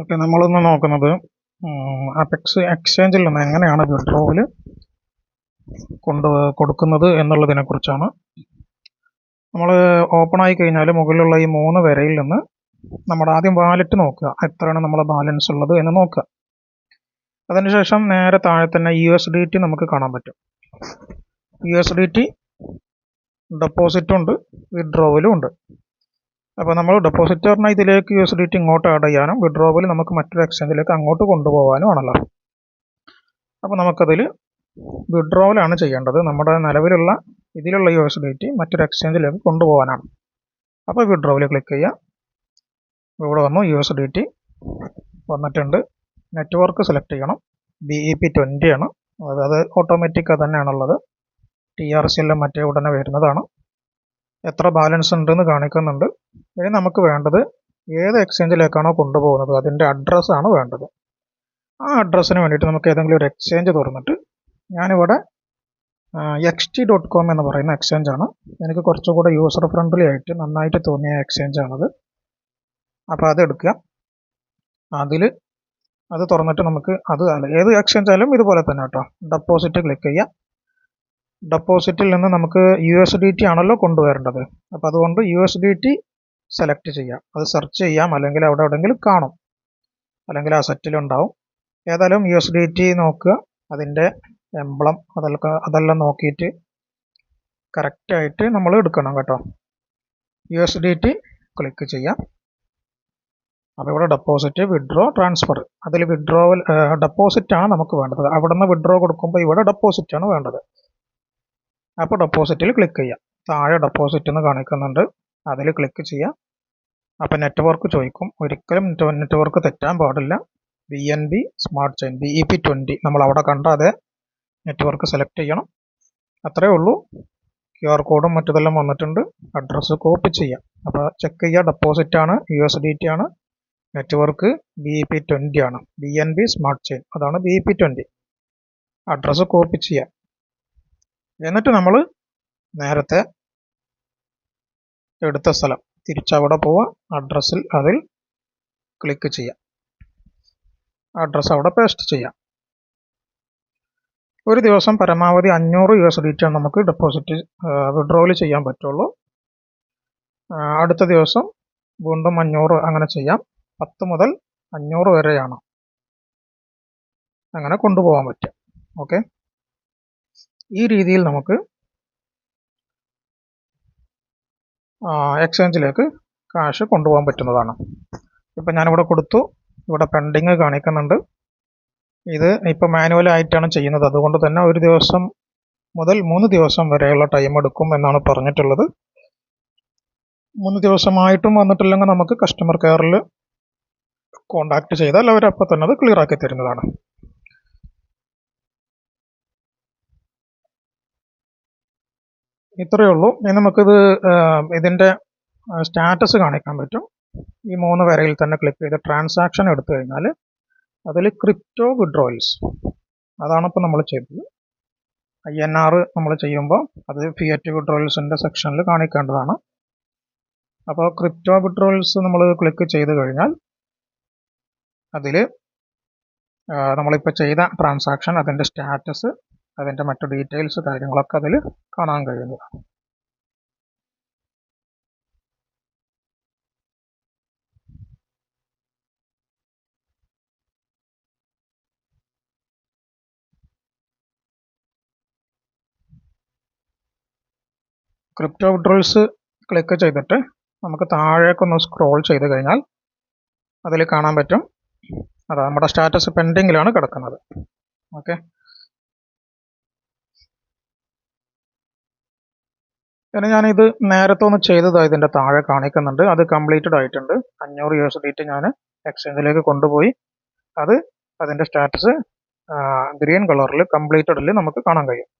Okay, നമ്മളിന്ന് നോക്കുന്നത് apex എക്സ്ചേഞ്ചിൽ നിന്ന് എങ്ങനെയാണ് വിഡ്രോവൽ കൊടുക്കുന്നത് എന്നുള്ളതിനെ കുറിച്ചാണ്. നമ്മൾ ഓപ്പൺ ആയി കഴിഞ്ഞാൽ മുകളിലുള്ള ഈ 3 വരയിൽ നിന്ന് നമ്മുടെ ആദ്യം വാലറ്റ് നോക്കുക, എത്രയാണ് നമ്മളെ ബാലൻസ് ഉള്ളത് എന്ന് നോക്കുക. അതിനുശേഷം നേരെ താഴെ തന്നെ USDT നമുക്ക് കാണാൻ പറ്റും. USDT ഡെപ്പോസിറ്റും ഉണ്ട്, വിഡ്രോവലും ഉണ്ട്. അപ്പോൾ നമ്മൾ ഡെപ്പോസിറ്റ് പറഞ്ഞാൽ ഇതിലേക്ക് USDT ഇങ്ങോട്ട് ആഡ് ചെയ്യാനും വിഡ്രോവൽ നമുക്ക് മറ്റൊരു എക്സ്ചേഞ്ചിലേക്ക് അങ്ങോട്ട് കൊണ്ടുപോകാനും ആണല്ലോ. അപ്പോൾ നമുക്കതിൽ വിഡ്രോവലാണ് ചെയ്യേണ്ടത്. നമ്മുടെ നിലവിലുള്ള ഇതിലുള്ള USDT മറ്റൊരു എക്സ്ചേഞ്ചിലേക്ക് കൊണ്ടുപോകാനാണ്. അപ്പോൾ വിഡ്രോവൽ ക്ലിക്ക് ചെയ്യുക. ഇവിടെ വന്നു, USDT വന്നിട്ടുണ്ട്. നെറ്റ്വർക്ക് സെലക്ട് ചെയ്യണം. BEP20 ആണ്, അത് ഓട്ടോമാറ്റിക് തന്നെയാണുള്ളത്. TRCL മറ്റേ ഉടനെ വരുന്നതാണ്. എത്ര ബാലൻസ് ഉണ്ടെന്ന് കാണിക്കുന്നുണ്ട്. ഇനി നമുക്ക് വേണ്ടത് ഏത് എക്സ്ചേഞ്ചിലേക്കാണോ കൊണ്ടുപോകുന്നത് അതിൻ്റെ അഡ്രസ്സാണ് വേണ്ടത്. ആ അഡ്രസ്സിന് വേണ്ടിയിട്ട് നമുക്ക് ഏതെങ്കിലും ഒരു എക്സ്ചേഞ്ച് തുറന്നിട്ട്, ഞാനിവിടെ XT.com എന്ന് പറയുന്ന എക്സ്ചേഞ്ചാണ് എനിക്ക് കുറച്ചുകൂടെ യൂസർ ഫ്രണ്ട്ലി ആയിട്ട് നന്നായിട്ട് തോന്നിയ എക്സ്ചേഞ്ചാണത്. അപ്പോൾ അതെടുക്കുക. അത് തുറന്നിട്ട് നമുക്ക് ഏത് എക്സ്ചേഞ്ച് ആയാലും ഇതുപോലെ തന്നെ കേട്ടോ. ഡെപ്പോസിറ്റ് ക്ലിക്ക് ചെയ്യുക. ഡെപ്പോസിറ്റിൽ നിന്ന് നമുക്ക് USDT ആണല്ലോ കൊണ്ടുവരേണ്ടത്. അപ്പോൾ അതുകൊണ്ട് USDT സെലക്ട് ചെയ്യാം. അത് സെർച്ച് ചെയ്യാം, അല്ലെങ്കിൽ അവിടെ എവിടെയെങ്കിലും കാണും, അല്ലെങ്കിൽ ആ സെറ്റിലുണ്ടാവും. ഏതായാലും USDT നോക്കുക, അതിൻ്റെ എംബ്ലം അതെല്ലാം നോക്കിയിട്ട് കറക്റ്റായിട്ട് നമ്മൾ എടുക്കണം കേട്ടോ. USDT ക്ലിക്ക് ചെയ്യാം. അപ്പോൾ ഇവിടെ ഡെപ്പോസിറ്റ്, വിഡ്രോ, ട്രാൻസ്ഫർ, അതിൽ വിഡ്രോവൽ ഡെപ്പോസിറ്റാണ് നമുക്ക് വേണ്ടത്. അവിടെ നിന്ന് വിഡ്രോ കൊടുക്കുമ്പോൾ ഇവിടെ ഡെപ്പോസിറ്റാണ് വേണ്ടത്. അപ്പോൾ ഡെപ്പോസിറ്റിൽ ക്ലിക്ക് ചെയ്യാം. താഴെ ഡെപ്പോസിറ്റ് എന്ന് കാണിക്കുന്നുണ്ട്, അതിൽ ക്ലിക്ക് ചെയ്യാം. അപ്പോൾ നെറ്റ്വർക്ക് ചോദിക്കും. ഒരിക്കലും നെറ്റ്വർക്ക് തെറ്റാൻ പാടില്ല. BNB സ്മാർട്ട് ചെയിൻ BEP20 നമ്മൾ അവിടെ കണ്ട അതേ നെറ്റ്വർക്ക് സെലക്ട് ചെയ്യണം. അത്രയേ ഉള്ളൂ. QR കോഡും മറ്റതെല്ലാം വന്നിട്ടുണ്ട്. അഡ്രസ്സ് കോപ്പി ചെയ്യാം. അപ്പോൾ ചെക്ക് ചെയ്യുക, ഡെപ്പോസിറ്റ് ആണ്, USDT ആണ്, നെറ്റ്വർക്ക് BEP20 ആണ്. BNB സ്മാർട്ട് ചെയിൻ, അതാണ് BEP20. അഡ്രസ്സ് കോപ്പി ചെയ്യാം. എന്നിട്ട് നമ്മൾ നേരത്തെ എടുത്ത സ്ഥലം തിരിച്ചവിടെ പോവുക. അഡ്രസ്സിൽ അതിൽ ക്ലിക്ക് ചെയ്യാം. അഡ്രസ്സ് അവിടെ പേസ്റ്റ് ചെയ്യാം. ഒരു ദിവസം പരമാവധി 500 USDT ആണ് നമുക്ക് ഡെപ്പോസിറ്റ് വിഡ്രോവൽ ചെയ്യാൻ പറ്റുള്ളൂ. അടുത്ത ദിവസം വീണ്ടും 500 അങ്ങനെ ചെയ്യാം. 10 മുതൽ 500 വരെയാണ് അങ്ങനെ കൊണ്ടുപോകാൻ പറ്റുക. ഓക്കെ, ഈ രീതിയിൽ നമുക്ക് എക്സ്ചേഞ്ചിലേക്ക് കാശ് കൊണ്ടുപോകാൻ പറ്റുന്നതാണ്. ഇപ്പം ഞാനിവിടെ കൊടുത്തു, ഇവിടെ പെൻഡിങ് കാണിക്കുന്നുണ്ട്. ഇത് ഇപ്പോൾ മാനുവലായിട്ടാണ് ചെയ്യുന്നത്. അതുകൊണ്ട് തന്നെ ഒരു ദിവസം മുതൽ 3 ദിവസം വരെയുള്ള ടൈം എടുക്കും എന്നാണ് പറഞ്ഞിട്ടുള്ളത്. 3 ദിവസമായിട്ടും വന്നിട്ടില്ലെങ്കിൽ നമുക്ക് കസ്റ്റമർ കെയറിൽ കോണ്ടാക്ട് ചെയ്താൽ അവരപ്പോൾ തന്നെ അത് ക്ലിയർ ആക്കി തരുന്നതാണ്. ഇത്രയേ ഉള്ളൂ. ഇനി നമുക്കിത് ഇതിൻ്റെ സ്റ്റാറ്റസ് കാണിക്കാൻ പറ്റും. ഈ 3 വരയിൽ തന്നെ ക്ലിക്ക് ചെയ്ത് ട്രാൻസാക്ഷൻ എടുത്തു കഴിഞ്ഞാൽ അതിൽ ക്രിപ്റ്റോ വിഡ്രോവൽസ്, അതാണ് ഇപ്പോൾ നമ്മൾ ചെയ്തത്. INR നമ്മൾ ചെയ്യുമ്പോൾ അത് ഫിയറ്റ് വിഡ്രോവൽസിൻ്റെ സെക്ഷനിൽ കാണിക്കേണ്ടതാണ്. അപ്പോൾ ക്രിപ്റ്റോ വിഡ്രോവൽസ് നമ്മൾ ക്ലിക്ക് ചെയ്ത് കഴിഞ്ഞാൽ അതിൽ നമ്മളിപ്പോൾ ചെയ്ത ട്രാൻസാക്ഷൻ, അതിൻ്റെ സ്റ്റാറ്റസ്, അതിൻ്റെ മറ്റു ഡീറ്റെയിൽസ് കാര്യങ്ങളൊക്കെ അതിൽ കാണാൻ കഴിയുന്നതാണ്. ക്രിപ്റ്റോ വിഡ്രോവൽസ് ക്ലിക്ക് ചെയ്തിട്ട് നമുക്ക് താഴേക്കൊന്ന് സ്ക്രോൾ ചെയ്ത് കഴിഞ്ഞാൽ അതിൽ കാണാൻ പറ്റും, അതാ നമ്മുടെ സ്റ്റാറ്റസ് പെൻഡിങ്ങിലാണ് കിടക്കുന്നത്. ഓക്കെ, പിന്നെ ഞാനിത് നേരത്തെ ഒന്ന് ചെയ്തതാണ്, ഇതിൻ്റെ താഴെ കാണിക്കുന്നുണ്ട്. അത് കംപ്ലീറ്റഡ് ആയിട്ടുണ്ട്. 500 USDT ഞാൻ എക്സ്ചേഞ്ചിലേക്ക് കൊണ്ടുപോയി. അതിൻ്റെ സ്റ്റാറ്റസ് ഗ്രീൻ കളറിൽ കംപ്ലീറ്റഡിൽ നമുക്ക് കാണാൻ കഴിയും.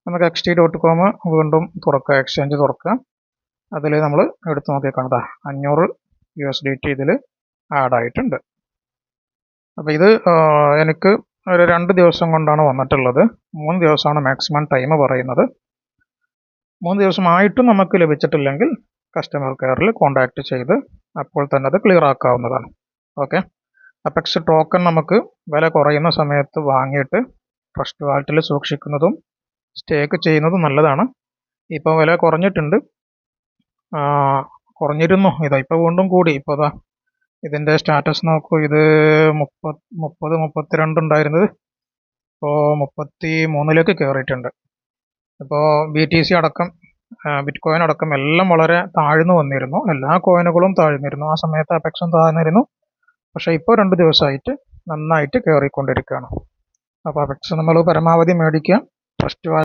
നമുക്ക് XT.com വീണ്ടും തുറക്കുക, എക്സ്ചേഞ്ച് തുറക്കുക. അതിൽ നമ്മൾ എടുത്ത് നോക്കി കാണുക, 500 USDT ഇതിൽ ആഡ് ആയിട്ടുണ്ട്. അപ്പോൾ ഇത് എനിക്ക് ഒരു 2 ദിവസം കൊണ്ടാണ് വന്നിട്ടുള്ളത്. 3 ദിവസമാണ് മാക്സിമം ടൈം പറയുന്നത്. 3 ദിവസമായിട്ടും നമുക്ക് ലഭിച്ചിട്ടില്ലെങ്കിൽ കസ്റ്റമർ കെയറിൽ കോൺടാക്റ്റ് ചെയ്ത് അപ്പോൾ തന്നെ അത് ക്ലിയർ ആക്കാവുന്നതാണ്. ഓക്കെ. അപെക്സ് ടോക്കൺ നമുക്ക് വില കുറയുന്ന സമയത്ത് വാങ്ങിയിട്ട് ട്രസ്റ്റ് വാലറ്റിൽ സൂക്ഷിക്കുന്നതും സ്റ്റേക്ക് ചെയ്യുന്നതും നല്ലതാണ്. ഇപ്പോൾ വില കുറഞ്ഞിട്ടുണ്ട്, കുറഞ്ഞിരുന്നു. ഇതാ ഇപ്പോൾ വീണ്ടും കൂടി. ഇപ്പോൾ അതാ ഇതിൻ്റെ സ്റ്റാറ്റസ് നോക്കൂ. ഇത് 32 ഉണ്ടായിരുന്നത് ഇപ്പോൾ 33 കയറിയിട്ടുണ്ട്. ഇപ്പോൾ BTC അടക്കം ബിറ്റ് കോയിൻ അടക്കം എല്ലാം വളരെ താഴ്ന്നു വന്നിരുന്നു. എല്ലാ കോയിനുകളും താഴ്ന്നിരുന്നു. ആ സമയത്ത് അപെക്സും താഴ്ന്നിരുന്നു. പക്ഷേ ഇപ്പോൾ 2 ദിവസമായിട്ട് നന്നായിട്ട് കയറിക്കൊണ്ടിരിക്കുകയാണ്. അപ്പോൾ അപെക്സ് നമ്മൾ പരമാവധി മേടിക്കുക. ട്രസ്റ്റ്